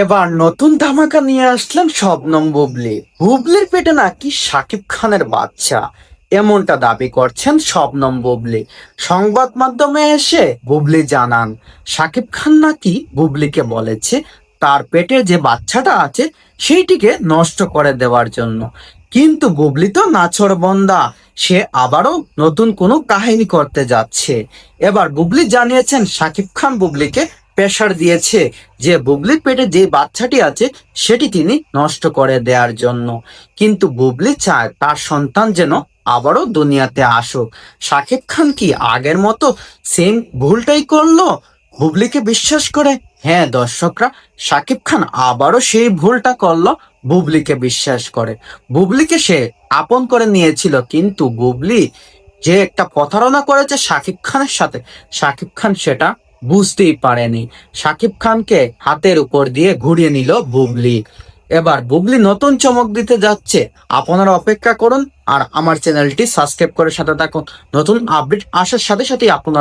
এবার নতুন ধামাকা নিয়ে আসলেন শবনম বুবলি। বুবলির পেটে নাকি শাকিব খানের বাচ্চা, এমনটা দাবি করছেন শবনম বুবলি। সংবাদ মাধ্যমে এসে বুবলি জানান, শাকিব খান নাকি বুবলিকে বলেছে তার পেটে যে বাচ্চাটা আছে সেইটিকে নষ্ট করে দেওয়ার জন্য। কিন্তু বুবলি তো নাছোড়বান্দা, সে আবারও নতুন কোনো কাহিনী করতে যাচ্ছে। এবার বুবলি জানিয়েছেন শাকিব খান বুবলিকে প্রেশার দিয়েছে যে বুবলির পেটে যে বাচ্চাটি আছে সেটি তিনি নষ্ট করে দেওয়ার জন্য। কিন্তু বুবলি চায় তার সন্তান যেন আবারও দুনিয়াতে আসুক। শাকিব খান কি আগের মতো সেম ভুলটাই করলো বুবলিকে বিশ্বাস করে? হ্যাঁ দর্শকরা, শাকিব খান আবারও সেই ভুলটা করলো বুবলিকে বিশ্বাস করে। বুবলিকে সে আপন করে নিয়েছিল, কিন্তু বুবলি যে একটা প্রতারণা করেছে শাকিব খানের সাথে, শাকিব খান সেটা বুঝতেই পারেনি। শাকিব খানকে হাতের উপর দিয়ে ঘুরিয়ে নিল বুবলি। এবার বুবলি নতুন চমক দিতে যাচ্ছে, আপনারা অপেক্ষা করুন আর আমার চ্যানেলটি সাবস্ক্রাইব করে সাথে থাকুন। নতুন আপডেট আসার সাথে সাথে আপনারা